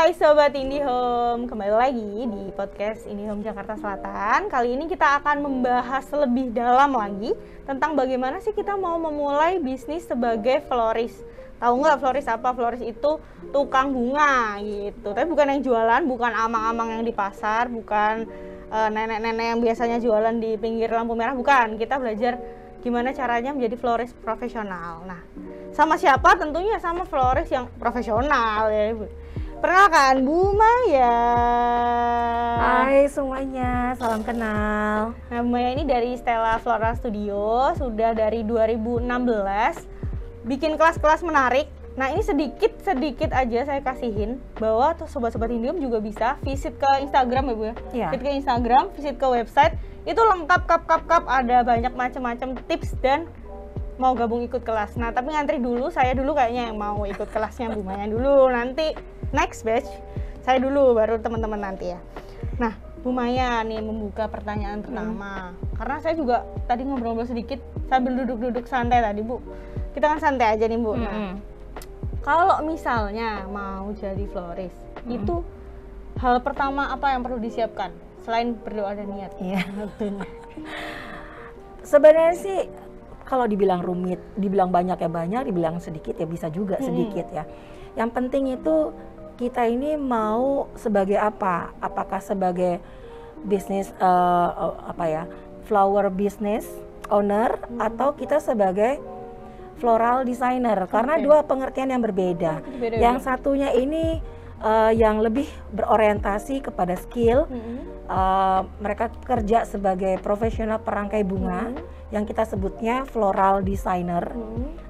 Hai Sobat IndiHome, kembali lagi di podcast IndiHome Jakarta Selatan. Kali ini kita akan membahas lebih dalam lagi tentang bagaimana sih kita mau memulai bisnis sebagai florist. Tahu nggak florist apa? Florist itu tukang bunga gitu. Tapi bukan yang jualan, bukan amang-amang yang di pasar, bukan nenek-nenek yang biasanya jualan di pinggir lampu merah, bukan. Kita belajar gimana caranya menjadi florist profesional. Nah, sama siapa? Tentunya sama florist yang profesional ya Ibu. Perkenalkan, Bu Maya. Hai semuanya, salam kenal. Nah, Bu Maya ini dari Stella Floral Studio, sudah dari 2016 bikin kelas-kelas menarik. Nah, ini sedikit aja saya kasihin bahwa tuh sobat-sobat IndiHome juga bisa visit ke Instagram ya Bu ya. Iya. Visit ke Instagram, visit ke website, itu lengkap kap ada banyak macam-macam tips dan mau gabung ikut kelas. Nah, tapi ngantri dulu, saya dulu kayaknya yang mau ikut kelasnya Bu Maya dulu. Nanti next batch saya dulu, baru teman-teman nanti ya. Nah, Bu Maya nih membuka pertanyaan pertama. Karena saya juga tadi ngobrol-ngobrol sedikit sambil duduk-duduk santai tadi, Bu. Kita kan santai aja nih, Bu. Nah, kalau misalnya mau jadi florist, itu hal pertama apa yang perlu disiapkan selain berdoa dan niat? Iya. Sebenarnya sih kalau dibilang rumit, dibilang banyak ya banyak, dibilang sedikit ya bisa juga sedikit ya. Yang penting itu kita ini mau sebagai apa? Apakah sebagai bisnis flower business owner atau kita sebagai floral designer? Karena dua pengertian yang berbeda. Yang satunya ini yang lebih berorientasi kepada skill. Mereka kerja sebagai profesional perangkai bunga yang kita sebutnya floral designer,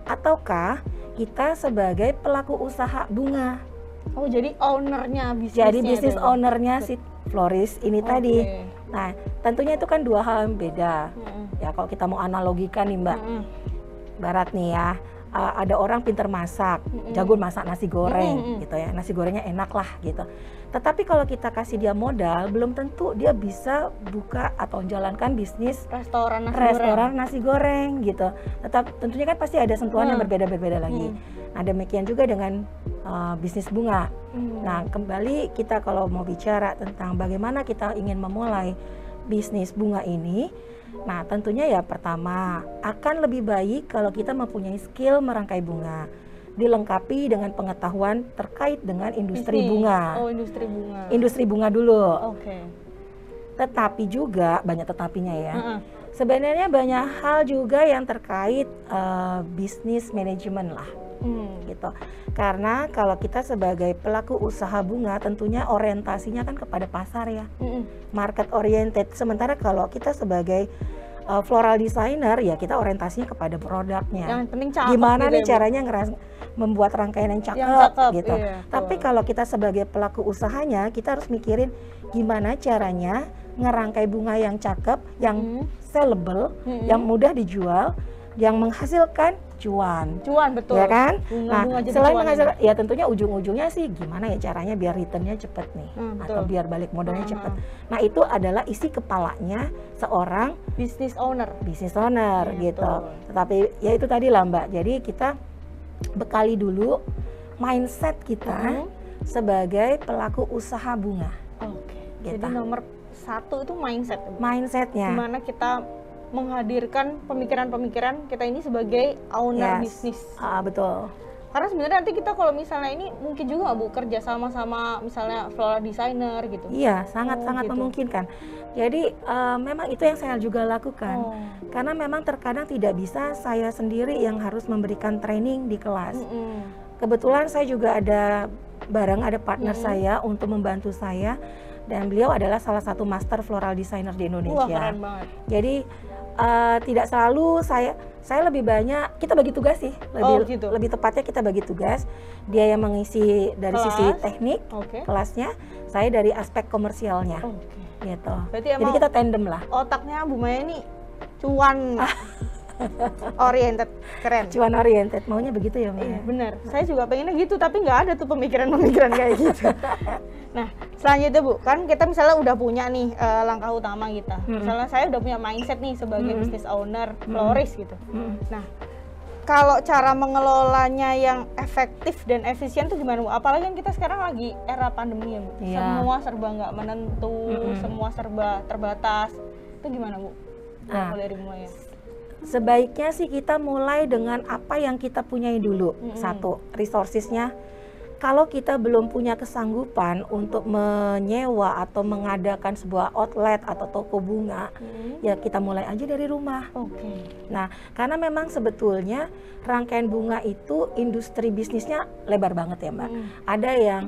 ataukah kita sebagai pelaku usaha bunga. Oh, jadi ownernya bisnisnya. Jadi bisnis ownernya si florist ini tadi. Nah, tentunya itu kan dua hal yang beda. Ya, kalau kita mau analogikan nih Mbak, barat nih ya, ada orang pinter masak, jago masak nasi goreng gitu ya, nasi gorengnya enak lah gitu. Tetapi kalau kita kasih dia modal, belum tentu dia bisa buka atau jalankan bisnis restoran nasi goreng gitu. Tetap tentunya kan pasti ada sentuhan yang berbeda-berbeda lagi. Nah, demikian juga dengan bisnis bunga. Nah, kembali kita kalau mau bicara tentang bagaimana kita ingin memulai bisnis bunga ini, nah tentunya ya pertama akan lebih baik kalau kita mempunyai skill merangkai bunga, dilengkapi dengan pengetahuan terkait dengan industri bunga. Oh, industri bunga. Industri bunga dulu. Oke. Tetapi juga banyak tetapinya ya. Sebenarnya banyak hal juga yang terkait bisnis manajemen lah. Gitu. Karena kalau kita sebagai pelaku usaha bunga tentunya orientasinya kan kepada pasar ya. Market oriented. Sementara kalau kita sebagai floral designer ya kita orientasinya kepada produknya. Yang penting cakep. Gimana gitu nih ya, caranya membuat rangkaian yang cakep gitu. Iya, tapi kalau kita sebagai pelaku usahanya kita harus mikirin gimana caranya ngerangkai bunga yang cakep, yang sellable, yang mudah dijual, yang menghasilkan cuan. Betul. Ya kan? Bunga Selain menghasilkan, ya tentunya ujung-ujungnya sih gimana ya caranya biar returnnya cepet nih, atau biar balik modalnya cepet. Nah, itu adalah isi kepalanya seorang business owner gitu. Tetapi ya itu tadi lah Mbak. Jadi kita bekali dulu mindset kita sebagai pelaku usaha bunga. Oke. Gitu. Jadi nomor satu itu mindsetnya. Gimana kita menghadirkan pemikiran-pemikiran kita ini sebagai owner bisnis. Betul. Karena sebenarnya nanti kita kalau misalnya ini mungkin juga Bu kerja sama-sama misalnya floral designer gitu. Iya, sangat-sangat memungkinkan. Jadi memang itu yang saya juga lakukan. Karena memang terkadang tidak bisa saya sendiri yang harus memberikan training di kelas. Kebetulan saya juga ada partner saya untuk membantu saya, dan beliau adalah salah satu master floral designer di Indonesia. Wah, keren banget. Jadi tidak selalu saya lebih banyak kita bagi tugas sih, lebih tepatnya kita bagi tugas. Dia yang mengisi dari sisi teknik kelasnya, saya dari aspek komersialnya. Gitu. Jadi kita tandem lah. Otaknya Bu Maya ini cuan oriented, keren. Cuan oriented, maunya begitu ya Mbak? Iya benar, saya juga pengennya gitu, tapi nggak ada tuh pemikiran-pemikiran kayak gitu. Nah, selanjutnya Bu, kan kita misalnya udah punya nih langkah utama kita. Misalnya saya udah punya mindset nih sebagai business owner, florist gitu. Nah, kalau cara mengelolanya yang efektif dan efisien tuh gimana Bu? Apalagi kan kita sekarang lagi era pandemi ya Bu. Semua serba nggak menentu, semua serba terbatas. Itu gimana Bu? Kalau dari mulai. Sebaiknya sih kita mulai dengan apa yang kita punyai dulu. Satu, resourcesnya. Kalau kita belum punya kesanggupan untuk menyewa atau mengadakan sebuah outlet atau toko bunga, ya kita mulai aja dari rumah. Nah, karena memang sebetulnya rangkaian bunga itu industri bisnisnya lebar banget ya Mbak. Ada yang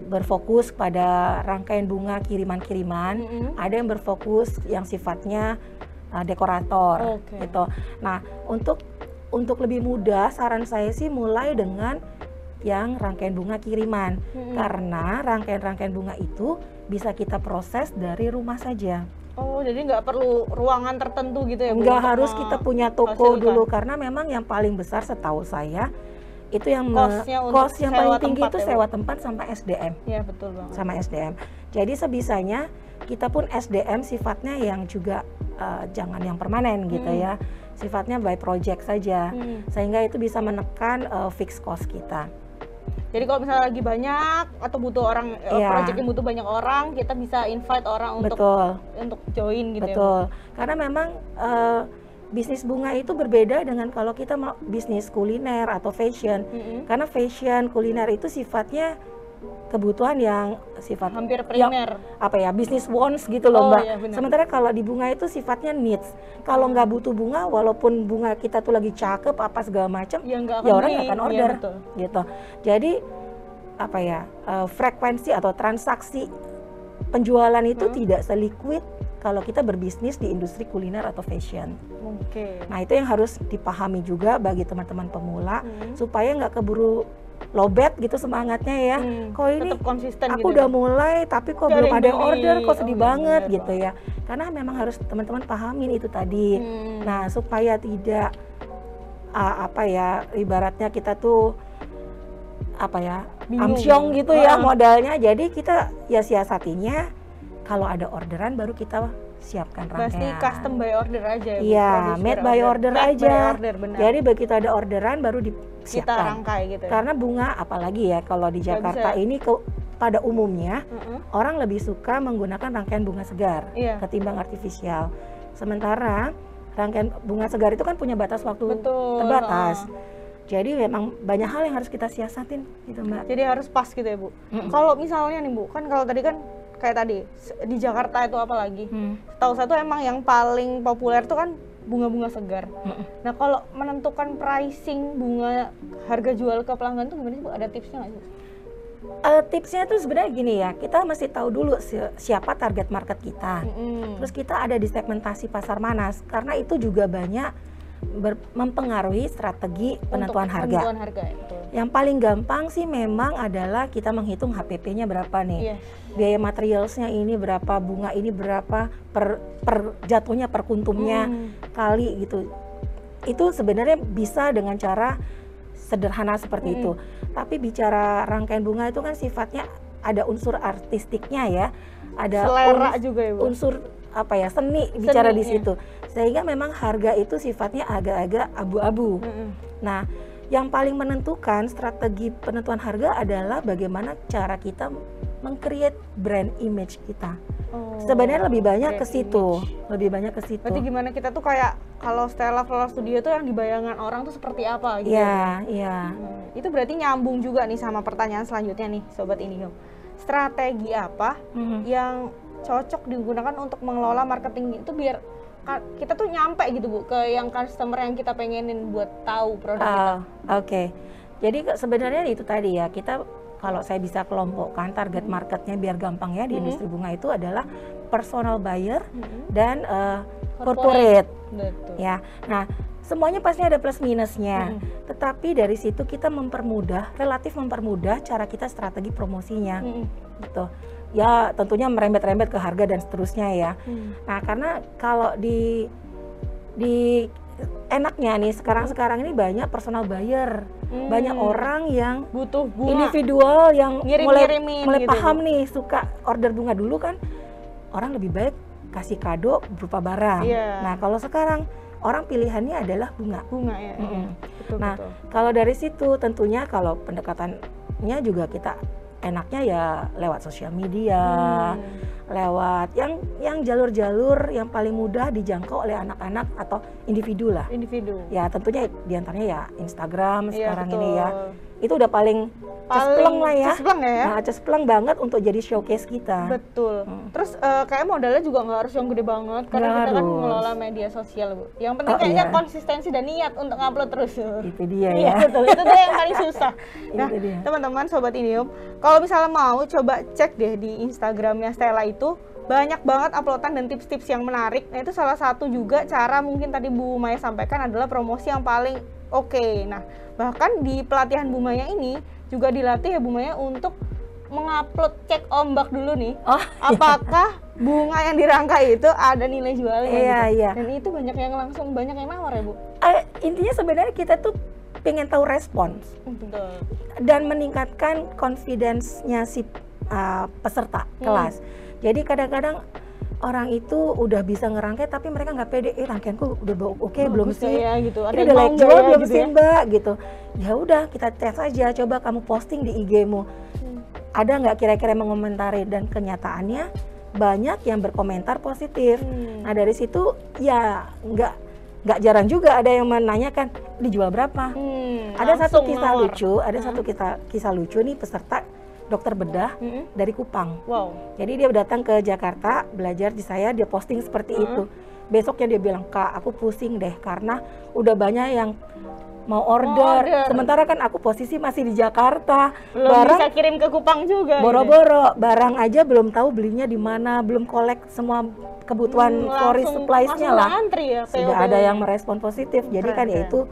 berfokus pada rangkaian bunga kiriman-kiriman, ada yang berfokus yang sifatnya dekorator gitu. Nah, untuk lebih mudah saran saya sih mulai dengan yang rangkaian bunga kiriman, karena rangkaian bunga itu bisa kita proses dari rumah saja. Oh, jadi nggak perlu ruangan tertentu gitu ya Bu? Nggak harus kita punya toko dulu, karena memang yang paling besar setahu saya itu yang cost yang paling tinggi itu sewa tempat sama SDM. Iya betul banget. Sama SDM. Jadi sebisanya kita pun SDM sifatnya yang juga jangan yang permanen gitu ya, sifatnya by project saja, sehingga itu bisa menekan fixed cost kita. Jadi kalau misalnya lagi banyak atau butuh orang, project yang butuh banyak orang, kita bisa invite orang untuk join gitu. Betul. Ya. Karena memang bisnis bunga itu berbeda dengan kalau kita mau bisnis kuliner atau fashion. Karena fashion, kuliner itu sifatnya kebutuhan yang sifat hampir primer, bisnis wants gitu loh Mbak. Iya, sementara kalau di bunga itu sifatnya needs. Kalau nggak butuh bunga, walaupun bunga kita tuh lagi cakep apa segala macam, ya orang nggak akan order, gitu. Jadi frekuensi atau transaksi penjualan itu tidak seliquid kalau kita berbisnis di industri kuliner atau fashion. Nah itu yang harus dipahami juga bagi teman-teman pemula, supaya nggak keburu lobet gitu semangatnya ya. Kok ini konsisten aku gitu udah mulai tapi kok belum ada yang order, kok sedih banget gitu ya. Karena memang harus teman-teman pahamin itu tadi. Nah, supaya tidak ibaratnya kita tuh amsyong gitu ya modalnya. Jadi kita ya siasatinya kalau ada orderan baru kita siapkan rangkaian. Pasti custom by order aja ya. Iya, made by order aja. Jadi begitu ada orderan baru disiapkan. Kita rangkai gitu ya. Karena bunga apalagi ya kalau di Jakarta ini pada umumnya orang lebih suka menggunakan rangkaian bunga segar ketimbang artifisial. Sementara rangkaian bunga segar itu kan punya batas waktu terbatas. Jadi memang banyak hal yang harus kita siasatin gitu Mbak. Jadi harus pas gitu ya Bu. Kalau misalnya nih Bu, kan kalau tadi kan kayak tadi di Jakarta itu apalagi, setahu saya tuh emang yang paling populer tuh kan bunga-bunga segar. Nah kalau menentukan pricing bunga, harga jual ke pelanggan tuh gimana sih Bu? Ada tipsnya nggak sih? Tipsnya tuh sebenarnya gini ya, kita mesti tahu dulu siapa target market kita. Terus kita ada di segmentasi pasar mana, karena itu juga banyak mempengaruhi strategi penentuan harga. Yang paling gampang sih memang adalah kita menghitung HPP-nya berapa nih. Biaya materialsnya ini berapa, bunga ini berapa per jatuhnya per kuntumnya kali gitu. Itu sebenarnya bisa dengan cara sederhana seperti itu. Tapi bicara rangkaian bunga itu kan sifatnya ada unsur artistiknya ya. Ada selera juga ya Bu. Unsur seni bicara di situ. Sehingga memang harga itu sifatnya agak-agak abu-abu. Nah, yang paling menentukan strategi penentuan harga adalah bagaimana cara kita meng-create brand image kita. Sebenarnya lebih banyak ke situ, Berarti gimana kita tuh kayak kalau Stella Floral Studio tuh yang dibayangkan orang tuh seperti apa gitu. Iya. Itu berarti nyambung juga nih sama pertanyaan selanjutnya nih Sobat Indihome. Strategi apa yang cocok digunakan untuk mengelola marketing itu biar kita tuh nyampe gitu Bu ke yang customer yang kita pengenin buat tahu produk kita. Oke. Jadi sebenarnya itu tadi ya, kita kalau saya bisa kelompokkan target marketnya biar gampang ya di industri bunga itu adalah personal buyer dan corporate. Betul. Ya. Nah, semuanya pasti ada plus minusnya. Tetapi dari situ kita relatif mempermudah cara kita strategi promosinya. Gitu. Ya tentunya merembet-rembet ke harga dan seterusnya ya. Nah karena kalau di enaknya nih sekarang ini banyak personal buyer, banyak orang yang butuh bunga, individual yang mulai gitu paham nih, suka order bunga dulu kan, orang lebih baik kasih kado berupa barang. Nah kalau sekarang orang pilihannya adalah bunga. Bunga ya. Betul, Nah, kalau dari situ tentunya kalau pendekatannya juga kita enaknya ya lewat sosial media, lewat yang jalur-jalur yang paling mudah dijangkau oleh anak-anak atau individu lah. Individu. Ya tentunya diantaranya ya Instagram sekarang betul. ini ya. Itu udah paling cespleng lah ya. Cespleng ya. Nah, cespleng banget untuk jadi showcase kita. Betul. Terus kayak modalnya juga nggak harus yang gede banget karena Nggak kita kan harus. mengelola media sosial, Bu. Yang penting kayaknya iya. konsistensi dan niat untuk ngupload terus. Itu dia Iya, ya. betul. Itu tuh yang paling susah. Nah, Itu dia. teman-teman Sobat Indium, kalau misalnya mau coba cek deh di Instagramnya Stella itu banyak banget uploadan dan tips-tips yang menarik. Nah, itu salah satu juga cara mungkin tadi Bu Maya sampaikan adalah promosi yang paling oke. Nah, bahkan di pelatihan Bu Maya ini juga dilatih ya Bu Maya untuk mengupload cek ombak dulu nih. Apakah bunga yang dirangkai itu ada nilai jualnya Iya, gitu. iya. Dan itu banyak yang nawar ya Bu. Intinya sebenarnya kita tuh pengen tahu respons Betul. dan meningkatkan confidence-nya si peserta kelas. Jadi kadang-kadang orang itu udah bisa ngerangkai tapi mereka nggak pede, rangkaianku udah oke belum Bagus sih? ya, gitu. Ada Ini yang udah mau like nggak jual ya, belum gitu sih ya? Mbak gitu. Ya udah kita tes aja, coba kamu posting di IG-mu. Ada nggak kira-kira yang mengomentari, dan kenyataannya banyak yang berkomentar positif. Nah dari situ ya nggak jarang juga ada yang menanyakan dijual berapa. Ada satu kisah nawar. lucu, satu kisah lucu nih peserta dokter bedah dari Kupang. Wow. Jadi dia datang ke Jakarta belajar di saya, dia posting seperti itu. Besoknya dia bilang, "Kak, aku pusing deh karena udah banyak yang mau order. Sementara kan aku posisi masih di Jakarta. Belum bisa kirim ke Kupang juga. Boro-boro, barang aja belum tahu belinya di mana, belum collect semua kebutuhan florist supplies-nya lah." Antri ya, Sudah ada yang merespon positif. Jadi kan ya itu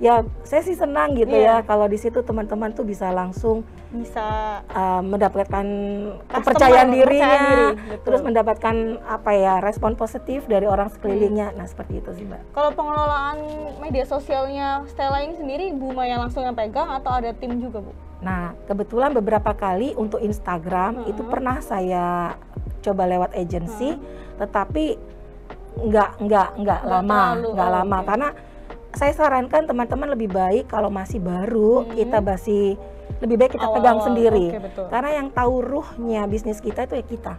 ya saya sih senang gitu ya kalau di situ teman-teman tuh bisa langsung mendapatkan kepercayaan dirinya, terus mendapatkan respon positif dari orang sekelilingnya. Nah seperti itu sih Mbak. Kalau pengelolaan media sosialnya Stella ini sendiri Bu Maya langsung yang pegang atau ada tim juga Bu? Nah kebetulan beberapa kali untuk Instagram itu pernah saya coba lewat agency, tetapi nggak lama karena saya sarankan teman-teman lebih baik kalau masih baru lebih baik kita pegang sendiri. Karena yang tahu ruhnya bisnis kita itu ya kita.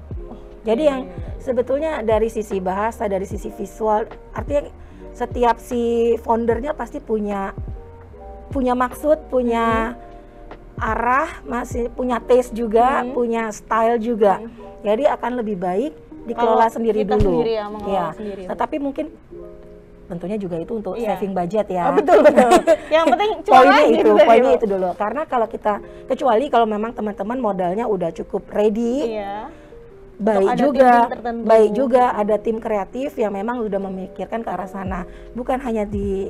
Jadi yang sebetulnya dari sisi bahasa, dari sisi visual, artinya setiap si foundernya pasti punya maksud, punya arah, masih punya taste juga, punya style juga. Jadi akan lebih baik dikelola sendiri dulu. Sendiri. Tetapi mungkin tentunya juga itu untuk saving budget ya. Betul. Yang penting poinnya itu dulu. Karena kalau kita, kecuali kalau memang teman-teman modalnya udah cukup ready, baik juga ada tim kreatif yang memang udah memikirkan ke arah sana. Bukan hanya di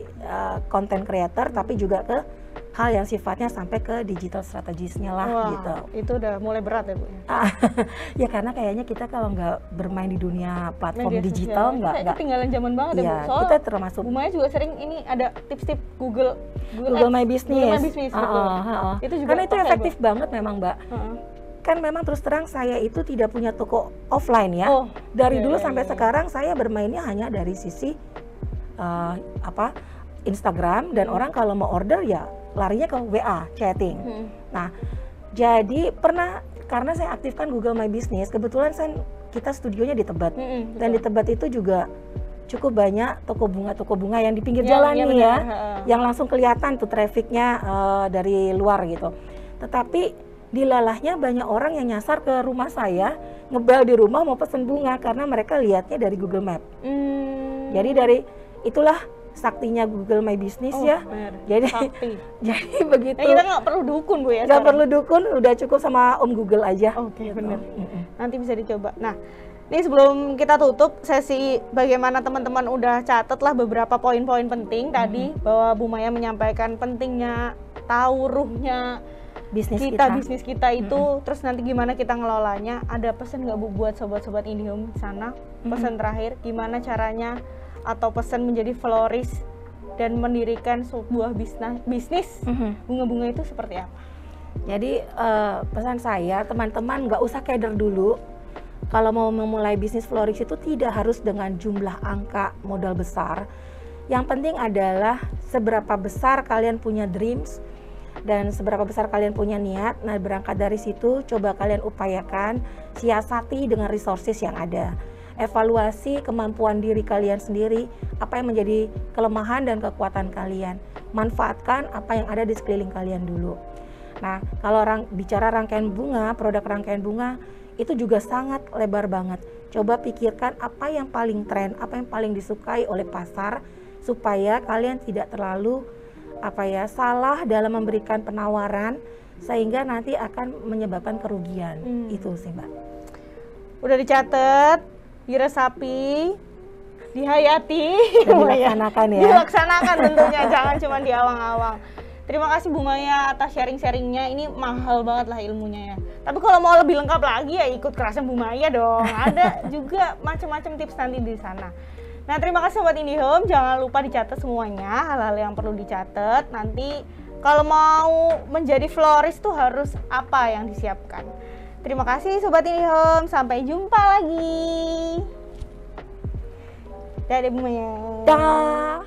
content creator, tapi juga ke hal yang sifatnya sampai ke digital strategisnya lah. Gitu. Itu udah mulai berat ya Bu? Ya karena kayaknya kita kalau nggak bermain di dunia platform digital nggak ketinggalan zaman banget ya Bu. Soalnya kita termasuk. Bu Maya juga sering ini ada tips-tips Google My Business. Itu juga karena itu efektif banget memang Mbak. Kan memang terus terang saya itu tidak punya toko offline ya. Dari dulu sampai sekarang saya bermainnya hanya dari sisi Instagram, dan orang kalau mau order ya larinya ke WA, chatting. Nah, jadi karena saya aktifkan Google My Business, kebetulan kita studionya di Tebet, dan di Tebet itu juga cukup banyak toko bunga yang di pinggir jalan nih ya, yang langsung kelihatan tuh trafficnya dari luar gitu. Tetapi dilalahnya banyak orang yang nyasar ke rumah saya, ngebel di rumah mau pesen bunga karena mereka lihatnya dari Google Map. Jadi itulah saktinya Google My Business ya. Jadi begitu. Kita nggak perlu dukun Bu ya. Nggak perlu dukun, udah cukup sama Om Google aja. Oke, benar. Nanti bisa dicoba. Nah, ini sebelum kita tutup sesi, bagaimana teman-teman udah catat lah beberapa poin-poin penting tadi, bahwa Bu Maya menyampaikan pentingnya tahu ruhnya bisnis kita itu, terus nanti gimana kita ngelolanya. Ada pesan nggak Bu buat sobat-sobat Indihome di sana? Pesan terakhir, gimana caranya atau pesan menjadi florist dan mendirikan sebuah bisnis bunga-bunga itu seperti apa? Jadi pesan saya, teman-teman nggak usah keder dulu. Kalau mau memulai bisnis florist itu tidak harus dengan jumlah angka modal besar. Yang penting adalah seberapa besar kalian punya dreams dan seberapa besar kalian punya niat. Nah, berangkat dari situ coba kalian upayakan, siasati dengan resources yang ada. Evaluasi kemampuan diri kalian sendiri, apa yang menjadi kelemahan dan kekuatan kalian. Manfaatkan apa yang ada di sekeliling kalian dulu. Nah, kalau bicara rangkaian bunga, produk rangkaian bunga itu juga sangat lebar banget. Coba pikirkan apa yang paling tren, apa yang paling disukai oleh pasar, supaya kalian tidak terlalu salah dalam memberikan penawaran sehingga nanti akan menyebabkan kerugian. Itu sih, Mbak. Udah dicatat, diresapi, dihayati, dilaksanakan ya. Dilaksanakan tentunya, jangan cuma di awang-awang. Terima kasih Bu Maya atas sharing-sharingnya, ini mahal banget lah ilmunya ya. Tapi kalau mau lebih lengkap lagi ya ikut kelasnya Bu Maya dong. Ada juga macam-macam tips nanti di sana. Nah, terima kasih Sobat IndiHome, jangan lupa dicatat semuanya, hal-hal yang perlu dicatat. Nanti kalau mau menjadi florist tuh harus apa yang disiapkan. Terima kasih Sobat IndiHome, sampai jumpa lagi. Dadah Bu Maya. Dah.